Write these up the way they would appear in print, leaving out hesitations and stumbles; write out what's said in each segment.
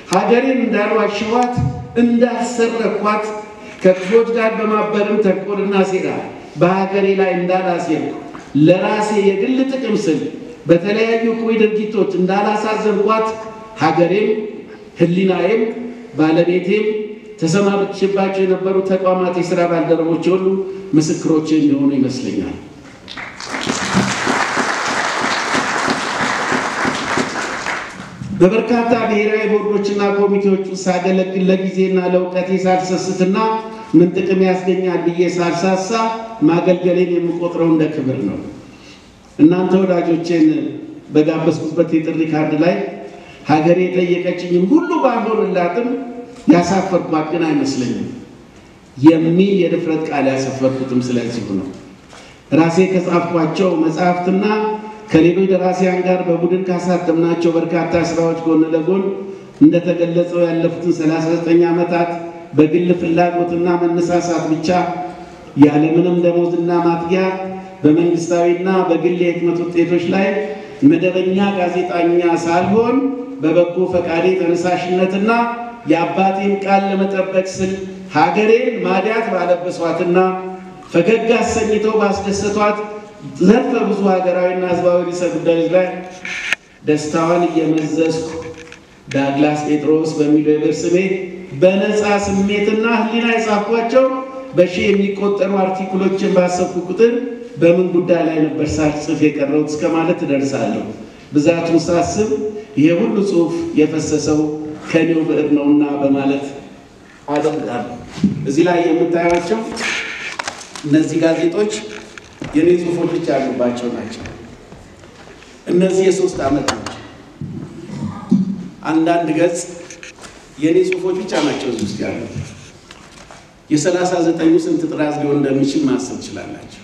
ሀገሬን እንዳልዋሸኋት እንዳልሰረኳት ከክፎች ጋር በማበርም ተንኮልና ሴራ በሀገሬ ላይ እንዳላሴርኩ ለራሴ የግል ጥቅም ስል በተለያዩ እኩይ ድርጊቶች እንዳላሳዘንኳት ሀገሬም ህሊናዬም ባለቤቴም ተሰማርቼባቸው የነበሩ ተቋማት የሥራ ባልደረቦች ሁሉ ምስክሮች የሚሆኑ ይመስለኛል። በበርካታ ብሔራዊ ቦርዶችና ኮሚቴዎች ውስጥ ሳገለግል ለጊዜና ለእውቀቴ ሳልሰስትና ምን ጥቅም ያስገኛል ብዬ ሳልሳሳ ማገልገሌን የምቆጥረው እንደ ክብር ነው። እናንተ ወዳጆቼን በጋበዝኩበት የጥሪ ካርድ ላይ ሀገሬ የጠየቀችኝን ሁሉ ባልሆንላትም ያሳፈርኳት ግን አይመስለኝም የሚል የድፍረት ቃል ያሰፈርኩትም ስለዚሁ ነው። ራሴ ከጻፍኳቸው መጽሐፍትና ከሌሎች ደራሲያን ጋር በቡድን ካሳተምናቸው በርካታ ስራዎች ጎን ለጎን እንደተገለጸው ያለፉትን 39 ዓመታት በግል ፍላጎትና መነሳሳት ብቻ ያለምንም ደሞዝና ማጥጊያ በመንግስታዊና በግል የህትመት ውጤቶች ላይ መደበኛ ጋዜጠኛ ሳልሆን በበጎ ፈቃዴ ተነሳሽነትና የአባቴን ቃል ለመጠበቅ ስል ሀገሬን ማዲያት ባለበሷትና ፈገግ አሰኝተው ባስደሰቷት ዘርፈ ብዙ ሀገራዊና ህዝባዊ ርዕሰ ጉዳዮች ላይ ደስታዋን እየመዘዝኩ ዳግላስ ጴጥሮስ በሚለው የብዕር ስሜ በነፃ ስሜትና ህሊና የጻፍኳቸው በሺህ የሚቆጠሩ አርቲክሎችን ባሰብኩ ቁጥር በምን ጉዳይ ላይ ነበር ሳልጽፍ የቀረሁት እስከ ማለት እደርሳለሁ። ብዛቱን ሳስብ ይሄ ሁሉ ጽሑፍ የፈሰሰው ከኔው ብዕር ነውና በማለት አደምጣለሁ። እዚህ ላይ የምታዩቸው እነዚህ ጋዜጦች የኔ ጽሑፎች ብቻ ያሉባቸው ናቸው። እነዚህ የ3 ዓመት ናቸው። አንዳንድ ገጽ የኔ ጽሑፎች ብቻ ናቸው እዚህ ውስጥ ያሉት። የ39 ስንት ጥራዝ ሊሆን እንደሚችል ማሰብ ትችላላችሁ።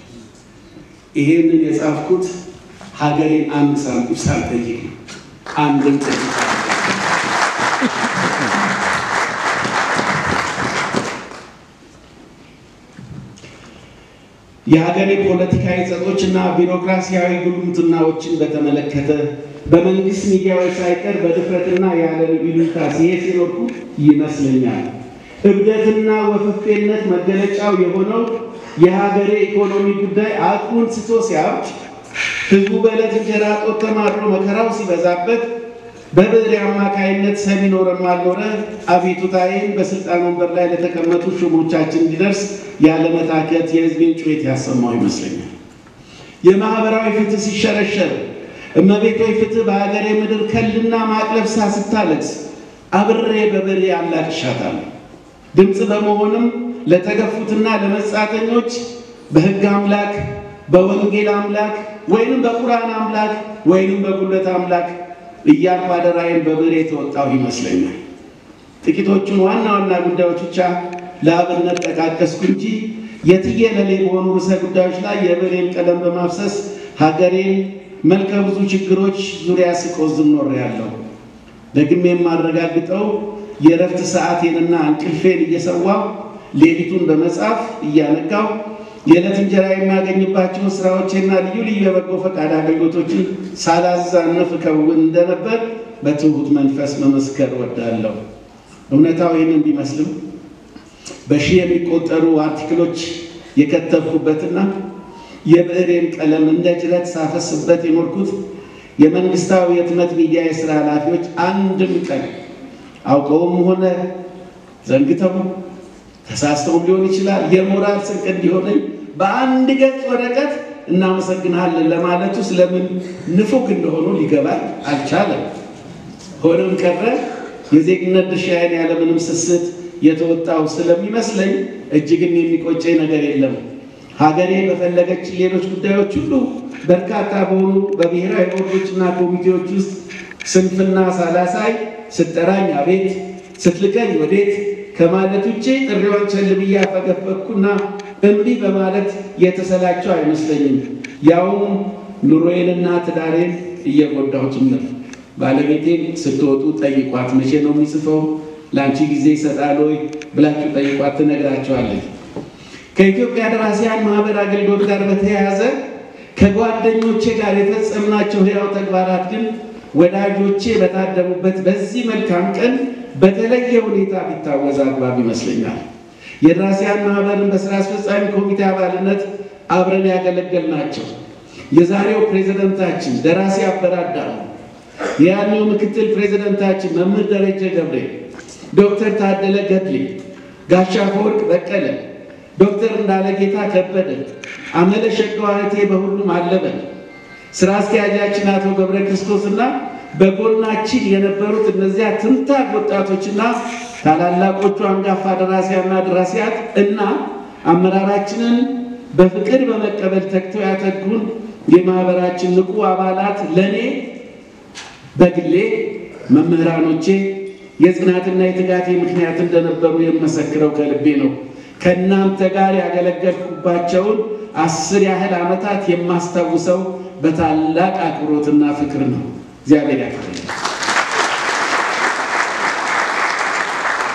ይሄንን የጻፍኩት ሀገሬን አንድ ሳንቲም ሳልጠይቅ አንድም የሀገሬ ፖለቲካዊ ጸጦችና ቢሮክራሲያዊ ጉልምትናዎችን በተመለከተ በመንግስት ሚዲያዎች ሳይቀር በድፍረትና ያለ ልዩታ ሲኖርኩ ይመስለኛል። እብደትና ወፍፌነት መገለጫው የሆነው የሀገሬ ኢኮኖሚ ጉዳይ አቅሙን ስቶ ሲያብድ ህዝቡ በዕለት እንጀራ ጦት ተማሮ መከራው ሲበዛበት በብዕር አማካይነት ሰሚ ኖረም አልኖረ አቤቱታዬን በስልጣን ወንበር ላይ ለተቀመጡ ሹሞቻችን እንዲደርስ ያለመታከት የህዝብን ጩኸት ያሰማው ይመስለኛል። የማህበራዊ ፍትህ ሲሸረሸር እመቤቶች ፍትህ በሀገሬ ምድር ከልና ማቅለብሳ ስታለቅስ አብሬ በብዕሬ አላቅሻታለሁ። ድምፅ በመሆንም ለተገፉትና ለመጻተኞች በህግ አምላክ በወንጌል አምላክ ወይንም በቁርአን አምላክ ወይንም በጉልበት አምላክ እያልኩ አደራዬን በብዕሬ ተወጣሁ ይመስለኛል። ጥቂቶቹን ዋና ዋና ጉዳዮች ብቻ ለአብነት ጠቃቀስኩ እንጂ የትየለሌ በሆኑ ርዕሰ ጉዳዮች ላይ የብዕሬን ቀለም በማፍሰስ ሀገሬን መልከ ብዙ ችግሮች ዙሪያ ስቆዝም ኖሬያለሁ። ደግሜ የማረጋግጠው የእረፍት ሰዓቴንና እንቅልፌን እየሰዋሁ ሌሊቱን በመጻፍ እያነጋሁ የዕለት እንጀራ የማገኝባቸውን ስራዎችና ልዩ ልዩ የበጎ ፈቃድ አገልግሎቶችን ሳላዛንፍ ከውን እንደነበር በትሁት መንፈስ መመስከር ወዳለሁ። እውነታው ይህንን ቢመስልም በሺህ የሚቆጠሩ አርቲክሎች የከተብኩበትና የብዕሬን ቀለም እንደ ጅረት ሳፈስበት የኖርኩት የመንግስታዊ የህትመት ሚዲያ የሥራ ኃላፊዎች አንድም ቀን አውቀውም ሆነ ዘንግተው ተሳስተውም ሊሆን ይችላል የሞራል ስንቅ እንዲሆነኝ በአንድ ገጽ ወረቀት እናመሰግናለን ለማለቱ ስለምን ንፉግ እንደሆኑ ሊገባኝ አልቻለም። ሆኖም ቀረ የዜግነት ድርሻዬን ያለምንም ስስት የተወጣው ስለሚመስለኝ እጅግም የሚቆጨኝ ነገር የለም። ሀገሬ በፈለገች ሌሎች ጉዳዮች ሁሉ በርካታ በሆኑ በብሔራዊ ቦርዶችና ኮሚቴዎች ውስጥ ስንፍና ሳላሳይ ስትጠራኝ አቤት ስትልከኝ ወዴት ከማለት ውጪ ጥሪዋን ቸል ብዬ አፈገፈግኩና እምቢ በማለት የተሰላቸው አይመስለኝም። ያውም ኑሮዬንና ትዳሬን እየጎዳሁ ጭምር። ባለቤቴን ስትወጡ ጠይቋት መቼ ነው የሚጽፈው ለአንቺ ጊዜ ይሰጣል ወይ ብላችሁ ጠይቋት ትነግራቸዋለች። ከኢትዮጵያ ደራሲያን ማህበር አገልግሎት ጋር በተያያዘ ከጓደኞቼ ጋር የፈጸምናቸው ሕያው ተግባራት ግን ወዳጆቼ በታደሙበት በዚህ መልካም ቀን በተለየ ሁኔታ ቢታወዝ አግባብ ይመስለኛል። የደራሲያን ማህበርን በስራ አስፈጻሚ ኮሚቴ አባልነት አብረን ያገለገልናቸው የዛሬው ፕሬዝዳንታችን ደራሲ አበራ አዳሙ፣ የያኔው ምክትል ፕሬዝዳንታችን መምህር ደረጀ ገብሬ፣ ዶክተር ታደለ ገድሌ፣ ጋሻ ፈወርቅ በቀለ፣ ዶክተር እንዳለጌታ ከበደ፣ አመለ ሸጋዋቴ በሁሉም አለበን፣ ስራ አስኪያጃችን አቶ ገብረ ክርስቶስና በጎናችን የነበሩት እነዚያ ትንታግ ወጣቶችና ታላላቆቹ አንጋፋ ደራሲያንና ደራሲያት እና አመራራችንን በፍቅር በመቀበል ተክተው ያተጉን የማህበራችን ንቁ አባላት ለኔ በግሌ መምህራኖቼ የጽናትና የትጋቴ ምክንያት እንደነበሩ የምመሰክረው ከልቤ ነው። ከእናንተ ጋር ያገለገልኩባቸውን 10 ያህል ዓመታት የማስታውሰው በታላቅ አክብሮትና ፍቅር ነው። እግዚአብሔር ያክብርልኝ።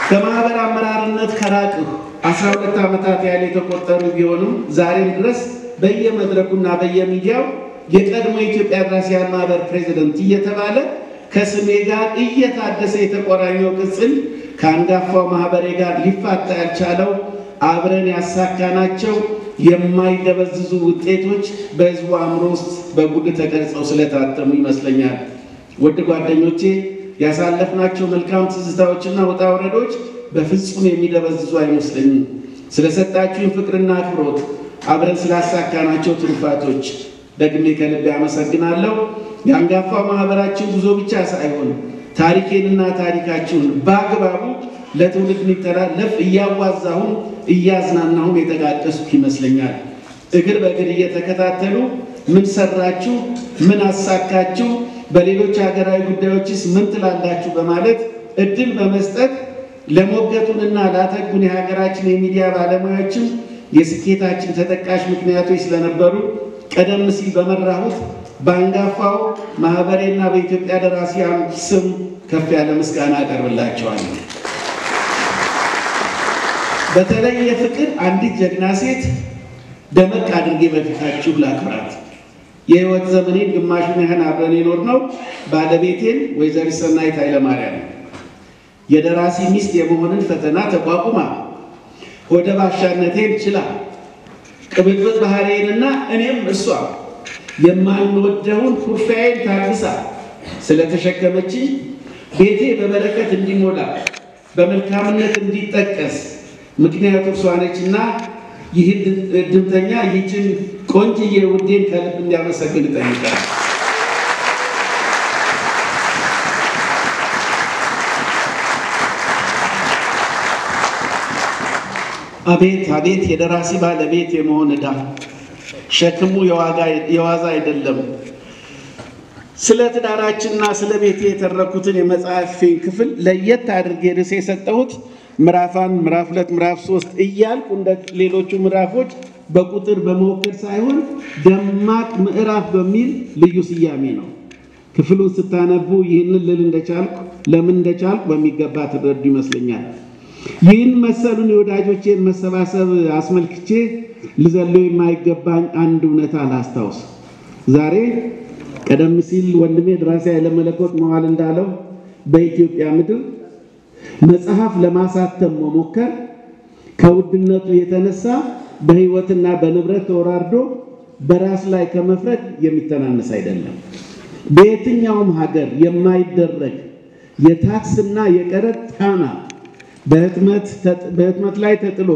ከማህበር አመራርነት ከራቅሁ 12 ዓመታት ያህል የተቆጠሩ ቢሆንም ዛሬም ድረስ በየመድረኩና በየሚዲያው የቀድሞ የኢትዮጵያ ደራሲያን ማህበር ፕሬዝዳንት እየተባለ ከስሜ ጋር እየታደሰ የተቆራኘው ቅጽል ከአንጋፋው ማህበሬ ጋር ሊፋታ ያልቻለው አብረን ያሳካናቸው የማይደበዝዙ ውጤቶች በህዝቡ አእምሮ ውስጥ በጉድ ተቀርጸው ስለታተሙ ይመስለኛል። ውድ ጓደኞቼ ያሳለፍናቸው መልካም ትዝታዎችና ውጣ ውረዶች በፍጹም የሚደበዝዙ አይመስለኝም። ስለሰጣችሁኝ ፍቅርና አክብሮት አብረን ስላሳካናቸው ትሩፋቶች ደግሜ ከልቤ አመሰግናለሁ። የአንጋፋው ማህበራችን ጉዞ ብቻ ሳይሆን ታሪኬንና ታሪካችሁን በአግባቡ ለትውልድ እንዲተላለፍ እያዋዛሁም እያዝናናሁም የተጋቀስኩ ይመስለኛል። እግር በእግር እየተከታተሉ ምን ሰራችሁ፣ ምን አሳካችሁ፣ በሌሎች ሀገራዊ ጉዳዮችስ ምን ትላላችሁ በማለት እድል በመስጠት ለሞገቱንና ላተጉን የሀገራችን የሚዲያ ባለሙያዎችም የስኬታችን ተጠቃሽ ምክንያቶች ስለነበሩ ቀደም ሲል በመራሁት በአንጋፋው ማህበሬና በኢትዮጵያ ደራሲያን ስም ከፍ ያለ ምስጋና አቀርብላችኋለሁ። በተለይ የፍቅር አንዲት ጀግና ሴት ደመቅ አድርጌ በፊታችሁ ላክብራት። የህይወት ዘመኔን ግማሹን ያህል አብረን የኖርነው ባለቤቴን ወይዘሪት ሰናይት ኃይለማርያም የደራሲ ሚስት የመሆንን ፈተና ተቋቁማ ወደ ባሻነቴን ችላ ቅብጥብጥ ባህሪዬንና እኔም እሷ የማንወደውን ኩርፊያዬን ታግሳ ስለተሸከመችኝ ቤቴ በበረከት እንዲሞላ በመልካምነት እንዲጠቀስ ምክንያቱ እሷ ነችና ይህን ድምተኛ ይህችን ቆንጅዬ ውዴን ከልብ እንዲያመሰግን እጠይቃለሁ። አቤት አቤት የደራሲ ባለቤት የመሆን ዕዳ ሸክሙ የዋዛ አይደለም። ስለ ትዳራችንና ስለ ቤቴ የተረኩትን የመጽሐፌን ክፍል ለየት አድርጌ ርዕስ የሰጠሁት ምዕራፍ 1፣ ምዕራፍ 2፣ ምዕራፍ 3 እያልኩ እንደ ሌሎቹ ምዕራፎች በቁጥር በመወከል ሳይሆን ደማቅ ምዕራፍ በሚል ልዩ ስያሜ ነው። ክፍሉን ስታነቡ ይህንን ለምን እንደቻልኩ በሚገባ ትረዱ ይመስለኛል። ይህን መሰሉን የወዳጆቼን መሰባሰብ አስመልክቼ ልዘለው የማይገባኝ አንድ እውነታ ላስታውስ። ዛሬ ቀደም ሲል ወንድሜ ደራሲ ኃይለመለኮት መዋል እንዳለው በኢትዮጵያ ምድር መጽሐፍ ለማሳተም መሞከር ከውድነቱ የተነሳ በህይወትና በንብረት ተወራርዶ በራስ ላይ ከመፍረድ የሚተናነስ አይደለም። በየትኛውም ሀገር የማይደረግ የታክስና የቀረጥ ጫና በህትመት ላይ ተጥሎ